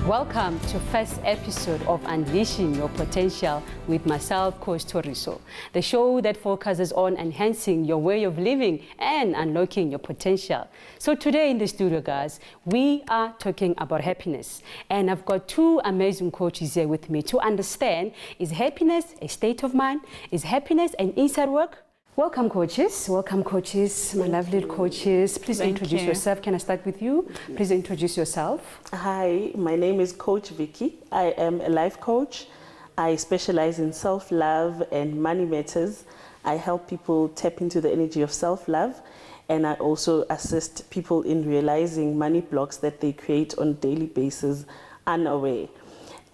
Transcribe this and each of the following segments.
Welcome to first episode of Unleashing Your Potential with myself, Coach Toriso, the show that focuses on enhancing your way of living and unlocking your potential. So today in the studio, guys, we are talking about happiness. And I've got two amazing coaches here with me to understand, is happiness a state of mind? Is happiness an inside work? Welcome, coaches. Welcome, coaches, my lovely coaches. Please introduce yourself. Can I start with you? Please introduce yourself. Hi, my name is Coach Vicky. I am a life coach. I specialize in self-love and money matters. I help people tap into the energy of self-love, and I also assist people in realizing money blocks that they create on a daily basis unaware.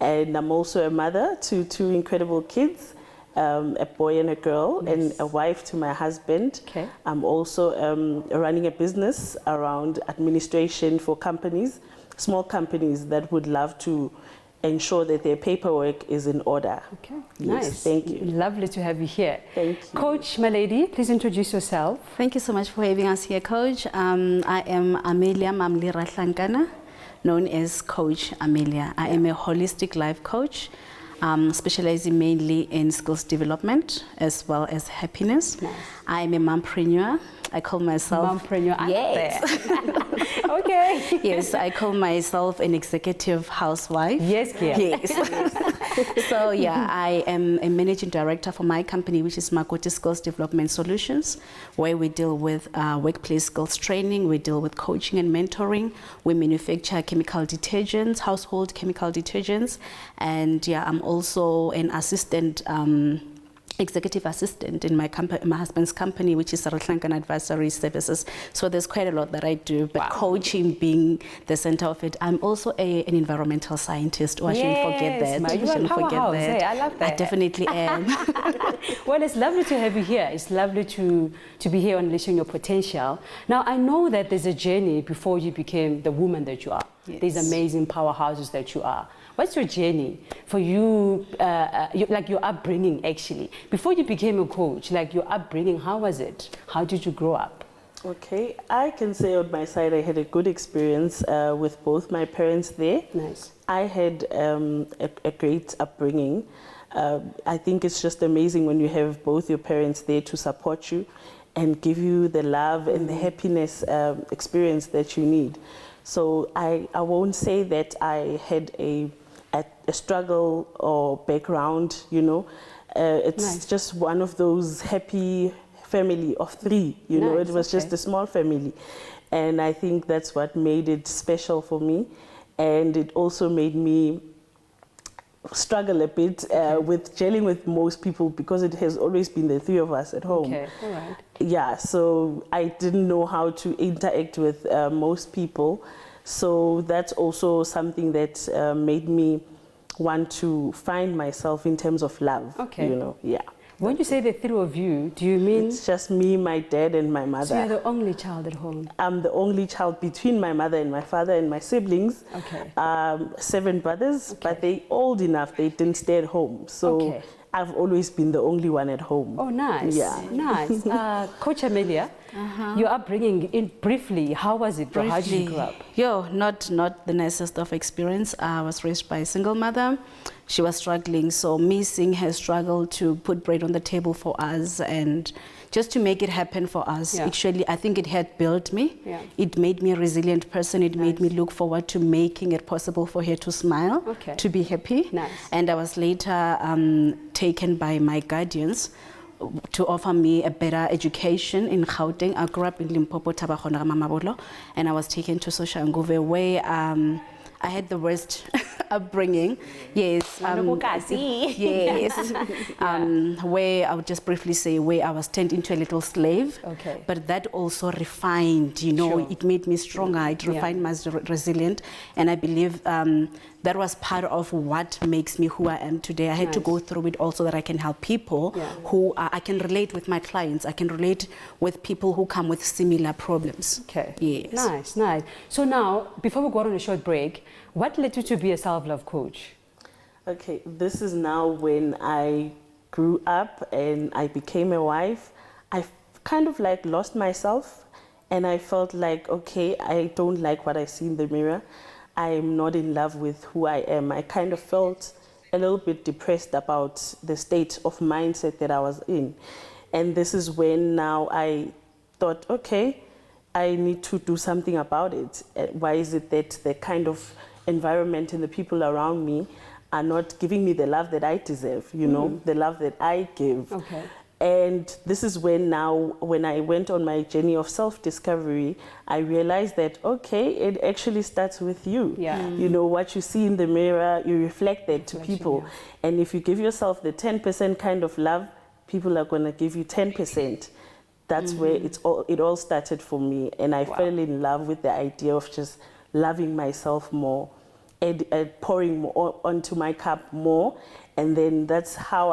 And I'm also a mother to two incredible kids. A boy and a girl, and a wife to my husband. Okay. I'm also running a business around administration for companies, small companies that would love to ensure that their paperwork is in order. Okay, yes, nice. Thank you. Lovely to have you here. Thank you. Coach, my lady, please introduce yourself. Thank you so much for having us here, Coach. I am Amelia Mamli Rahlankana, known as Coach Amelia. I am a holistic life coach, specializing mainly in skills development as well as happiness. Nice. I'm a mompreneur. I call myself... Mompreneur. Yes. Okay. Yes, I call myself an executive housewife. Yes, Kia. Yes. So yeah, I am a managing director for my company, which is Makoti Skills Development Solutions, where we deal with workplace skills training, we deal with coaching and mentoring, we manufacture chemical detergents, household chemical detergents, and yeah, I'm also an assistant, executive assistant in my husband's company, which is Rahlankana Advisory Services. So there's quite a lot that I do, but coaching being the center of it. I'm also an environmental scientist. Oh, I shouldn't forget that. You are powerhouse. Hey, I love that. I definitely am. Well, it's lovely to have you here. It's lovely to be here unleashing your potential. Now, I know that there's a journey before you became the woman that you are. Yes. These amazing powerhouses that you are. What's your journey for you, like your upbringing actually? Before you became a coach, like your upbringing, how was it? How did you grow up? Okay, I can say on my side I had a good experience with both my parents there. Nice. I had a great upbringing. I think it's just amazing when you have both your parents there to support you and give you the love and the happiness experience that you need. So I won't say that I had a struggle or background, you know. It's just one of those happy family of three, you know. It was just a small family. And I think that's what made it special for me. And it also made me struggle a bit with gelling with most people because it has always been the three of us at home. Okay, all right. Yeah, so I didn't know how to interact with most people. So that's also something that made me want to find myself in terms of love. Okay. You know, yeah. When you say the three of you, do you mean? It's just me, my dad, and my mother. So you're the only child at home? I'm the only child between my mother and my father and my siblings. Okay. 7 brothers, but they old enough, they didn't stay at home. So I've always been the only one at home. Oh, nice. Yeah. Nice. Coach Amelia, your upbringing, in briefly, how was it? How did you grow up? Not the nicest of experience. I was raised by a single mother. She was struggling, so me seeing her struggle to put bread on the table for us and just to make it happen for us. Actually, I think it had built me. It made me a resilient person. It made me look forward to making it possible for her to smile, to be happy. And I was later taken by my guardians to offer me a better education in Gauteng. I grew up in Limpopo, Tabagona, Mamabolo, and I was taken to Soshanguve, where I had the worst upbringing. Yes. Yes. Where I would just briefly say where I was turned into a little slave. Okay. But that also refined, you know, it made me stronger. It refined my resilient. And I believe that was part of what makes me who I am today. I had to go through it also that I can help people who I can relate with my clients. I can relate with people who come with similar problems. Okay. Yes. Nice, nice. So now, before we go on a short break, what led you to be a self-love coach? Okay, this is now when I grew up and I became a wife. I kind of like lost myself and I felt like, okay, I don't like what I see in the mirror. I'm not in love with who I am. I kind of felt a little bit depressed about the state of mindset that I was in. And this is when now I thought, okay, I need to do something about it. Why is it that the kind of environment and the people around me are not giving me the love that I deserve, you know, the love that I give? Okay. And this is when now, when I went on my journey of self-discovery, I realized that, okay, it actually starts with you. Yeah. You know, what you see in the mirror, you reflect that to Reflection, people. yeah. And if you give yourself the 10% kind of love, people are going to give you 10%. That's where it all started for me. And I fell in love with the idea of just loving myself more and pouring more onto my cup more. And then that's how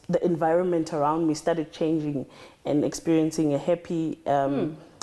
the environment around me started changing and experiencing a happy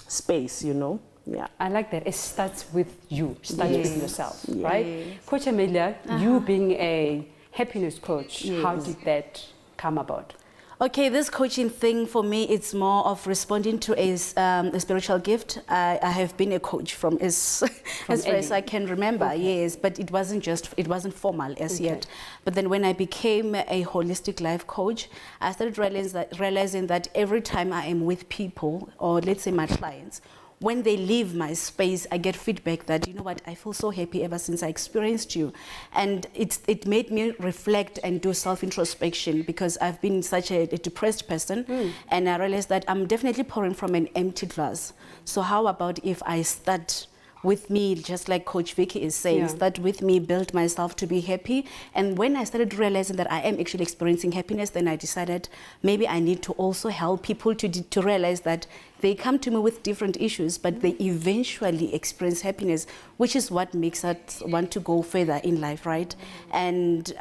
space, you know. Yeah. I like that. It starts with you, starts with yourself, right? Yes. Coach Amelia, you being a happiness coach, how did that come about? Okay, this coaching thing for me, it's more of responding to a spiritual gift. I have been a coach from as far as I can remember, yes, but it wasn't formal as yet. But then when I became a holistic life coach, I started realizing that every time I am with people, or let's say my clients, when they leave my space, I get feedback that, you know what, I feel so happy ever since I experienced you. And it made me reflect and do self-introspection, because I've been such a depressed person. And I realized that I'm definitely pouring from an empty glass. So how about if I start with me, just like Coach Vicky is saying, start with me, build myself to be happy. And when I started realizing that I am actually experiencing happiness, then I decided maybe I need to also help people to realize that they come to me with different issues, but they eventually experience happiness, which is what makes us want to go further in life, right? And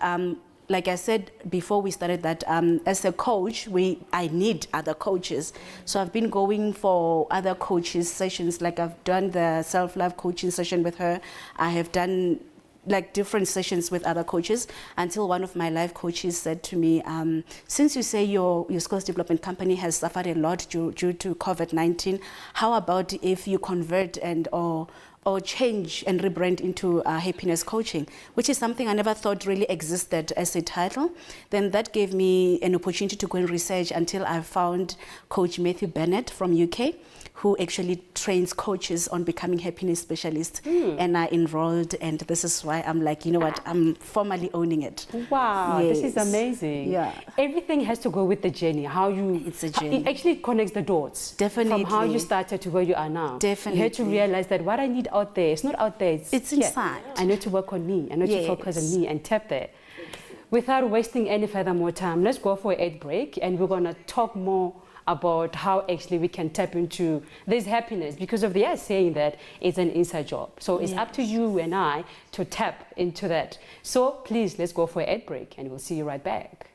like I said before we started that, as a coach, I need other coaches. So I've been going for other coaches sessions, like I've done the self-love coaching session with her. I have done like different sessions with other coaches, until one of my life coaches said to me, since you say your skills development company has suffered a lot due to COVID-19, how about if you convert or change and rebrand into happiness coaching, which is something I never thought really existed as a title. Then that gave me an opportunity to go and research until I found Coach Matthew Bennett from UK, who actually trains coaches on becoming happiness specialists. And I enrolled, and this is why I'm like, you know what, I'm formally owning it. Wow, Yes. this is amazing. Yeah. Everything has to go with the journey, how you... It's a journey. It actually connects the dots. Definitely. From how you started to where you are now. Definitely. You had to realize that what I need out there, it's not out there, it's here. inside. I need to work on me. I need to focus on me and tap there. Without wasting any further more time, let's go for an ad break, and we're going to talk more about how actually we can tap into this happiness, because of the saying that it's an inside job. So it's up to you and I to tap into that. So please, let's go for an ad break, and we'll see you right back.